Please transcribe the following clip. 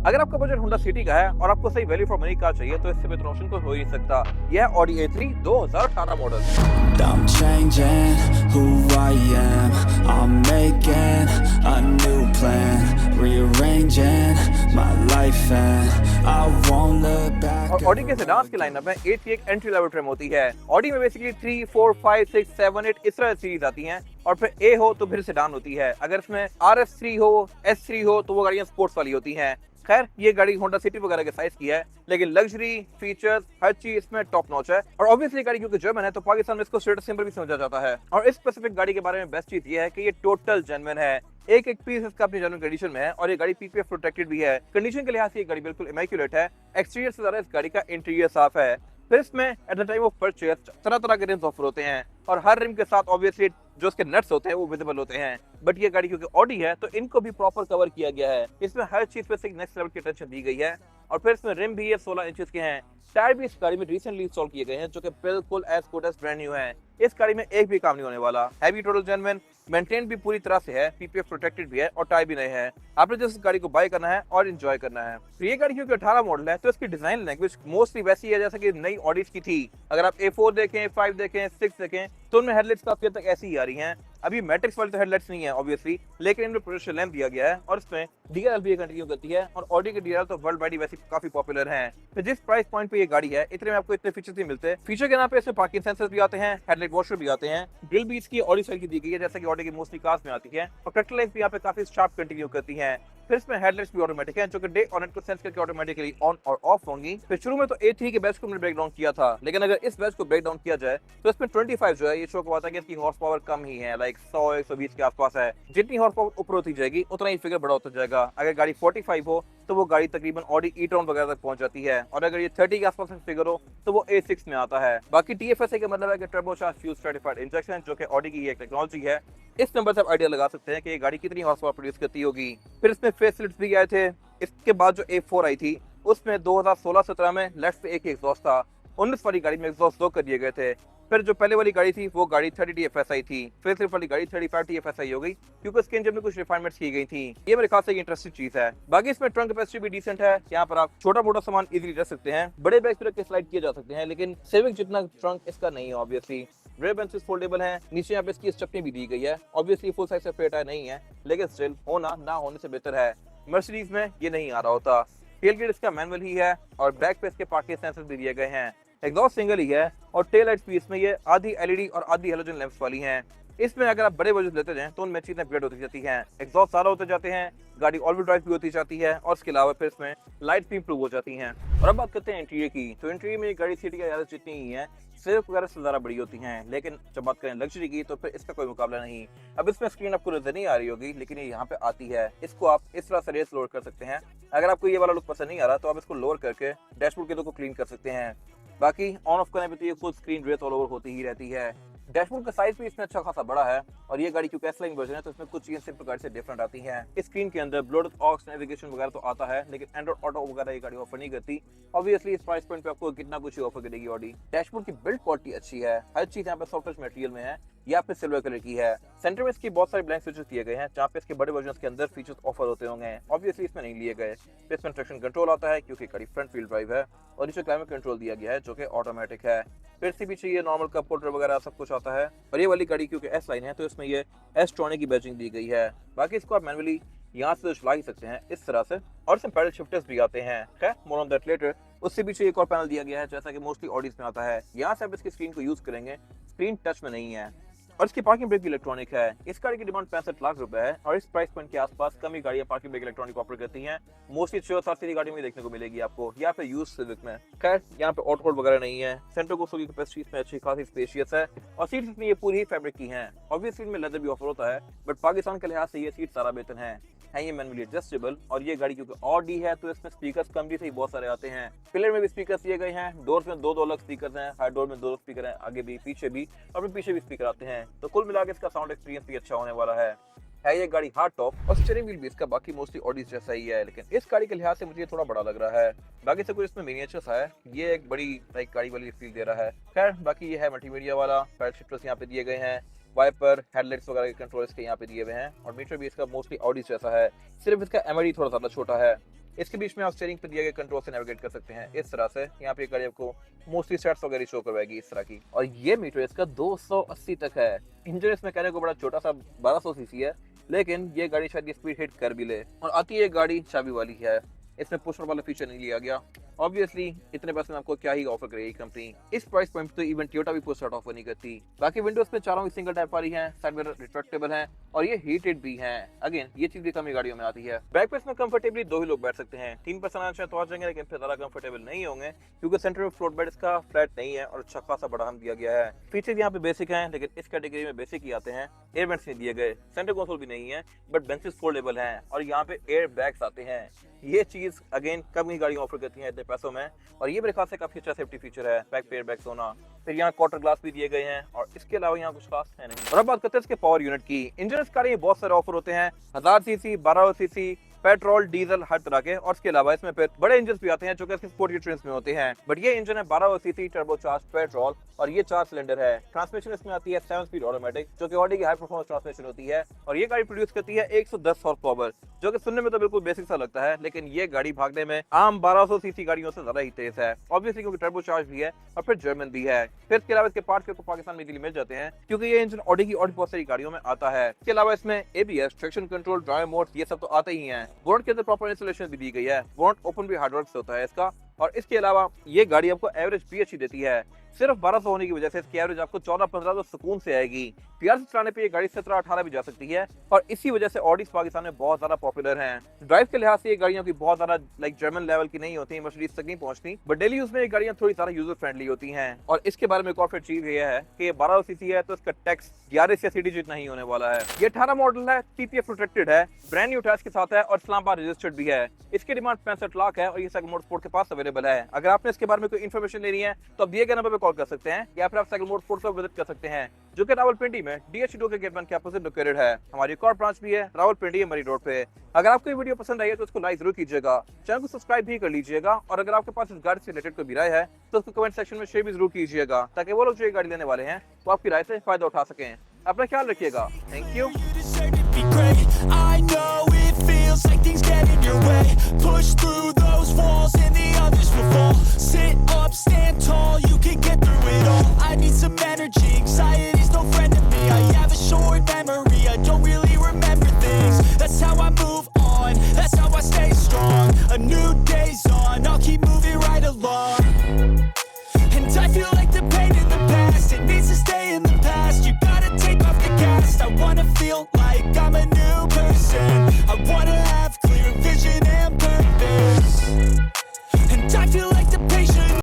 अगर आपका budget Honda city का है और आपको सही वैल्यू फॉर मनी कार चाहिए तो इससे बेहतर ऑप्शन कोई हो ही नहीं सकता। यह है Audi A3 2018 model. I'm changing who I am. I'm making a new plan, rearranging my life and I won't look back. और Audi के सेडान्स की लाइनअप में A3 एक एंट्री लेवल ट्रिम होती है। Audi में बेसिकली 3, 4, 5, 6, 7, 8 इस तरह सीरीज आती हैं और फिर A हो तो फिर सेडान होती है। अगर इसमें RS3 हो, S3 हो तो वो गाड़ियां स्पोर्ट्स वाली होती हैं। खैर ये गाड़ी होंडा सिटी वगैरह के साइज की है, लेकिन लग्जरी फीचर्स हर चीज इसमें टॉप नॉच है। और ऑब्वियसली गाड़ी क्योंकि जर्मन है तो पाकिस्तान में इसको स्टेटस सिंबल भी समझा जाता है। और इस स्पेसिफिक गाड़ी के बारे में बेस्ट चीज ये है कि ये टोटल जेन्युइन है। एक एक पीस इसका अपनी जेन्युइन कंडीशन में है और ये गाड़ी PPF प्रोटेक्टेड भी है। कंडीशन के लिहाज से ये गाड़ी बिल्कुल इमैक्युलेट है। एक्सटीरियर से ज्यादा इस गाड़ी का इंटीरियर साफ है। फिर इसमें at the time of purchase तरह तरह के रिम्स ऑफर होते हैं और हर रिम के साथ ऑब्वियसली जो उसके नट्स होते हैं वो विजिबल होते हैं। बट ये गाड़ी क्योंकि ऑडी है तो इनको भी प्रॉपर कवर किया गया है। इसमें हर चीज पे से नेक्स्ट लेवल की अटेंशन दी गई है। और फिर इसमें रिम भी है 16 इंचेस के हैं। टायर भी इस गाड़ी में रिसेंटली इंस्टॉल किए गए हैं जो कि बिल्कुल as good as brand new है। इस गाड़ी में एक भी काम नहीं होने वाला। हैवी टोटल जेन्युइन, मेंटेन भी पूरी तरह से है, PPF प्रोटेक्टेड भी है और टायर भी नए हैं। आपने जस्ट इस गाड़ी को बाय करना है और एंजॉय करना है। तो ये गाड़ी क्योंकि 18 मॉडल है तो इसकी डिजाइन लैंग्वेज मोस्टली वैसी है जैसा कि नई ऑडीज की थी। अगर आप A4 देखें, 5 देखें, 6 देखें तो उनमें हेडलाइट्स काफी हद तक ऐसी ही आ रही हैं। अभी मैट्रिक्स वाली तो हेडलाइट्स नहीं है ऑब्वियसली, लेकिन इनमें प्रोजेक्शन लैंप दिया गया है और इसमें DRL भी कंटिन्यू करती है। और ऑडी के DRL तो वर्ल्ड वाइड वैसे काफी पॉपुलर हैं। तो जिस प्राइस पॉइंट पे ये गाड़ी है इतने में आपको इतने फीचर्स नहीं मिलते। फीचर के नाम पे इसमें पार्किंग सेंसर्स भी आते हैं, हेडलाइट वॉशर भी आते हैं, ग्रिल भी इसकी ऑडी स्टाइल की दी गई है जैसा कि ऑडी की मोस्टली कार्स में आती है। और कटर लाइट्स भी यहाँ पे काफी शार्प कंटिन्यू करती हैं। फिर इसमें हेडलाइट्स भी ऑटोमेटिक है जो कि डे और नाइट को सेंस करके ऑटोमेटिकली ऑन और ऑफ होंगी। फिर शुरू में तो A3 के बैच को हमने ब्रेक डाउन किया था, लेकिन अगर इस बैच को ब्रेक डाउन किया जाए तो इसमें 25 जो है ये शो करवाता है कि इसकी हॉर्स पावर कम ही है, लाइक 100-120 के आसपास है। जितनी हॉर्स पावर ऊपर होती जाएगी उतना ही फिगर बड़ा होता जाएगा। अगर गाड़ी 45 हो तो वो गाड़ी तकरीबन ऑडी e-tron वगैरह तक पहुंच जाती है और अगर ये 30 के आसपास फिगर हो तो वो A6 में आता है। बाकी TFSI का मतलब है कि टर्बोचार्ज फ्यूल स्ट्रैटिफाइड इंजेक्शन, जो कि ऑडी की एक टेक्नोलॉजी है। इस नंबर से आप आइडिया लगा सकते हैं कि ये गाड़ी कितनी हॉर्स पावर प्रोड्यूस करती होगी। फिर इसमें फेसलिफ्ट्स भी आए थे। इसके बाद जो A4 आई थी उसमें 2016-17 में लेफ्ट पे एक एग्जॉस्ट था। 19 वाली गाड़ी में एग्जॉस्ट 2 कर दिए गए थे। फिर जो पहले वाली गाड़ी थी वो गाड़ी 30 TFSI थी। फिर सिर्फ वाली गाड़ी 35 TFSI हो गई क्योंकि उसके इंजन में कुछ रिफाइनमेंट्स की गई थी। ये मेरे ख्याल से इंटरेस्टिंग चीज है। बाकी इसमें ट्रंक कैपेसिटी भी डिसेंट है। यहाँ पर आप छोटा मोटा सामान इजीली रख सकते हैं, बड़े बैग पे स्लाइड किए जा सकते हैं, लेकिन सिविक जितना ट्रंक इसका नहीं है ऑब्वियसली। रेयर बेंचेस फोल्डेबल हैं, नीचे यहाँ पे इसकी स्टेपनी भी दी गई है। Obviously full size spare tyre नहीं है, लेकिन स्टिल होना ना होने से बेहतर है। मर्सिडीज में ये नहीं आ रहा होता। टेलगेट इसका मैनुअल ही है और बैक पे इसके पार्किंग सेंसर्स भी दिए गए हैं। एग्जॉस्ट सिंगल ही है और टेल लाइट्स भी इसमें ये आधी LED और आधी हेलोजन लैंप्स वाली हैं। इसमें अगर आप बड़े बजट लेते हैं तो उनमें चीजें अपग्रेड होती जाती हैं। एग्जॉस्ट सारा होते जाते हैं, गाड़ी ऑल व्हील ड्राइव भी होती जाती है और इसके अलावा फिर इसमें लाइट भी इंप्रूव हो जाती हैं। और अब बात करते हैं इंटीरियर की। तो इंटीरियर में गाड़ी सिटी का ज्यादा जितनी ही है, सिर्फ वगैरह से ज्यादा बड़ी होती हैं, लेकिन जब बात करें लग्जरी की तो फिर इसका कोई मुकाबला नहीं। अब इसमें स्क्रीन आपको नजर नहीं आ रही होगी, लेकिन ये यहाँ पे आती है। इसको आप इस तरह से रेस लोड कर सकते हैं। अगर आपको ये वाला लुक पसंद नहीं आ रहा तो आप इसको लोअर करके डैशबोर्ड के दो को क्लीन कर सकते हैं। बाकी ऑन ऑफ करने पे तो ये full screen race all over होती ही रहती है। डैशबोर्ड का साइज भी इसमें अच्छा खासा बड़ा है और ये गाड़ी क्योंकि एस-लाइन वर्जन है तो इसमें कुछ चीजें सिंपल गाड़ी से डिफरेंट आती हैं। इस स्क्रीन के अंदर ब्लूटूथ ऑक्स नेविगेशन वगैरह तो आता है, लेकिन एंड्रॉइड ऑटो वगैरह ये गाड़ी ऑफर नहीं करती। ऑब्वियसली इस प्राइस पॉइंट पे आपको कितना कुछ ही ऑफर करेगी ऑडी। डैशबोर्ड की बिल्ड क्वालिटी अच्छी है, हर चीज यहाँ पे सॉफ्ट टच मटेरियल में है या फिर सिल्वर कलर की है। सेंटर में इसकी बहुत सारे ब्लैंक फीचर्स दिए गए हैं जहाँ पे इसके बड़े वर्जन के अंदर फीचर्स ऑफर होते होंगे। ऑब्वियसली इसमें नहीं लिए गए। इसमें ट्रैक्शन कंट्रोल आता है क्योंकि गाड़ी फ्रंट व्हील ड्राइव है और इसे क्लाइमेट कंट्रोल दिया गया है जो कि ऑटोमेटिक है। फिर से पीछे ये नॉर्मल कप होल्डर वगैरह सब कुछ आता है। और ये वाली गाड़ी क्योंकि S-लाइन है तो इसमें ये S-ट्रॉनिक की बैजिंग दी गई है। बाकी इसको आप मैनुअली यहाँ से चला ही सकते हैं इस तरह से और इसमें पैडल शिफ्टर्स भी आते हैं। खैर मोर ऑन दैट लेटर। उससे पीछे एक और पैनल दिया गया है जैसा कि मोस्टली ऑडीज में आता है। यहाँ से आप इसकी स्क्रीन को यूज करेंगे, स्क्रीन टच में नहीं है और इसकी पार्किंग ब्रेक भी इलेक्ट्रॉनिक है। इस गाड़ी की डिमांड 65 लाख रुपए है और इस प्राइस पॉइंट के आसपास कम ही गाड़ियां पार्किंग ब्रेक इलेक्ट्रॉनिक ऑफर करती हैं। मोस्टली 6-7 सीरी गाड़ी में देखने को मिलेगी आपको या फिर यूज सिविक में। खैर यहाँ पे ऑटो होल्ड वगैरह नहीं है। सेंटर कंसोल की कैपेसिटी इसमें अच्छी खासी स्पेशियस है और सीट्स इसमें ये पूरी ही फैब्रिक की हैं। ऑब्वियसली इनमें लेदर भी ऑफर होता है, बट पाकिस्तान के लिहाज से ये सीट सारा बेहतर है ये मैनुअली एडजस्टेबल। और ये गाड़ी क्योंकि ऑडी है तो इसमें स्पीकर्स कम भी से बहुत सारे आते हैं। पिलर में भी स्पीकर्स दिए गए हैं, डोर्स में दो अलग स्पीकर्स हैं, हाई डोर में 2 स्पीकर हैं, आगे भी पीछे भी और फिर पीछे भी स्पीकर आते हैं। तो कुल मिलाकर इसका साउंड एक्सपीरियंस भी अच्छा होने वाला है। ये गाड़ी हार्ड टॉप और स्टीयरिंग व्हील भी इसका बाकी मोस्टली ऑडीज जैसा ही है, लेकिन इस गाड़ी के लिहाज से मुझे थोड़ा बड़ा लग रहा है। बाकी सब कुछ इसमें मिनिएचर सा है, ये एक बड़ी लाइक गाड़ी वाली फील दे रहा है। खैर बाकी ये है मल्टीमीडिया वाला, पैडल शिफ्टर्स यहाँ पे दिए गए हैं, वाइपर हेडलाइट्स वगैरह के कंट्रोल इसके यहाँ पे दिए हुए हैं और मीटर भी इसका मोस्टली ऑडी जैसा है, सिर्फ इसका MID थोड़ा ज़्यादा छोटा है। इसके बीच में आप स्टीयरिंग पे दिए गए कंट्रोल से नेविगेट कर सकते हैं इस तरह से। यहाँ पे गाड़ी आपको मोस्टली सेट्स वगैरह शो करवाएगी इस तरह की। और ये मीटर इसका 280 तक है। इंजन इसमें कहने को बड़ा छोटा सा 1200 सीसी है, लेकिन ये गाड़ी शायद ये स्पीड हिट कर भी ले। और आती है गाड़ी चाबी वाली है, इसमें पुश वाला फीचर नहीं लिया गया। ऑब्वियसली इतने पैसे में आपको क्या ही ऑफर करेगी कंपनी। इस प्राइस पॉइंट तो इवन टोयोटा भी पुश स्टार्ट ऑफर नहीं करती। बाकी विंडोज पे चारों ही सिंगल टाइप वाली हैं, साइड मिरर रिट्रैक्टेबल हैं और ये हीटेड भी हैं। अगेन ये चीज भी कम ही गाड़ियों में आती है। बैक पे इसमें कंफर्टेबली 2 ही लोग बैठ सकते हैं। 3 पर्सन आना चाहे तो आ जाएंगे, लेकिन फिर ज्यादा कंफर्टेबल नहीं होंगे क्योंकि सेंटर में फ्लोट बेड इसका फ्लैट नहीं है और अच्छा खासा बड़ा हम दिया गया है। फीचर यहाँ पे बेसिक हैं, लेकिन इस कैटेगरी में बेसिक ही आते हैं। एयर वेंट्स नहीं दिए गए, सेंटर कंसोल भी नहीं है, बट बेंचेस फोल्डेबल हैं और यहाँ पे एयर बैग्स आते हैं। ये चीज अगेन कम ही गाड़ियां ऑफर करती हैं इतने पैसों में, और ये मेरे ख्याल से काफी अच्छा सेफ्टी फीचर है। बैक पे एयर बैग्स होना, फिर यहाँ क्वार्टर ग्लास भी दिए गए हैं और इसके अलावा यहाँ कुछ खास है नहीं। और अब बात करते हैं इसके पावर यूनिट की। इंजन कार में बहुत सारे ऑफर होते हैं, 1000 सीसी, 1200 सीसी, पेट्रोल, डीजल, हर तरह के। और इसके अलावा इसमें फिर बड़े इंजन भी आते हैं जो कि स्पोर्टी ट्रेन्स में होते हैं। बट ये इंजन है 1200 सीसी टर्बोचार्ज पेट्रोल और ये 4 सिलेंडर है। ट्रांसमिशन इसमें आती है 7 स्पीड ऑटोमेटिक, जो कि ऑडी की हाई परफॉर्मेंस ट्रांसमिशन होती है। और ये गाड़ी प्रोड्यूस करती है 110 हॉर्स पावर, जो कि सुनने में तो बिल्कुल बेसिक सा लगता है, लेकिन ये गाड़ी भागने में आम 1200 सीसी गाड़ियों से ज्यादा ही तेज है। ऑब्वियसली क्योंकि टर्बोचार्ज भी है और फिर जर्मन भी है। फिर इसके अलावा इसके पार्ट्स को पाकिस्तान में इजीली मिल जाते हैं क्योंकि ये इंजन ऑडी की और बहुत सारी गाड़ियों में आता है। इसके अलावा इसमें ABS, traction control, drive mode, ये सब तो आते ही हैं। बोर्ड के अंदर प्रॉपर इंस्टॉलेशन भी दी गई है। बोर्ड ओपन भी हार्डवर्क से होता है इसका। और इसके अलावा ये गाड़ी आपको एवरेज भी अच्छी देती है। सिर्फ 1200 होने की वजह से इसकी एवरेज आपको 14-15 तो सुकून से आएगी। प्यार से चलाने पे ये गाड़ी 17-18 भी जा सकती है और इसी वजह से ऑडीज पाकिस्तान में बहुत ज्यादा पॉपुलर हैं। ड्राइव के लिहाज से ये गाड़ियां की बहुत ज्यादा जर्मन लेवल की नहीं होती, मर्सिडीज तक नहीं पहुंचती, बट डेली यूज में ये गाड़ियां थोड़ी ज्यादा यूजर फ्रेंडली होती हैं। और इसके बारे में एक और चीज ये है कि ये 1200 सीसी है तो इसका टैक्स 11 या सीडी जितना ही होने वाला है। ये 18 मॉडल है, टीपीएफ प्रोटेक्टेड है, ब्रांड न्यू टैक्स के साथ है और इस्लामाबाद रजिस्टर्ड भी है। इसकी डिमांड 65 लाख है और ये साइकिल मोटरस्पोर्ट के पास अवेलेबल है। अगर आपने इसके बारे में कोई इन्फॉर्मेशन लेनी है तो आप दिए गए नंबर पर कॉल कर सकते हैं या फिर आप साइकिल मोटरस्पोर्ट को विजिट कर सकते हैं, जो कि रावलपिंडी में डीएच2 के गेट 1 के अपोजिट लोकेटेड है। हमारी एक और ब्रांच भी है रावलपिंडी मरी रोड पे। अगर आपको ये वीडियो पसंद आई है तो इसको लाइक जरूर कीजिएगा, चैनल को सब्सक्राइब भी कर लीजिएगा और अगर आपके पास इस गाड़ी से रिलेटेड कोई भी राय है तो उसको कमेंट सेक्शन में शेयर भी जरूर कीजिएगा, ताकि वो लोग जो ये गाड़ी लेने वाले हैं वो आपकी राय से फायदा उठा सकें। अपना ख्याल रखिएगा। Thank you. I know it feels like things get in your way. Push through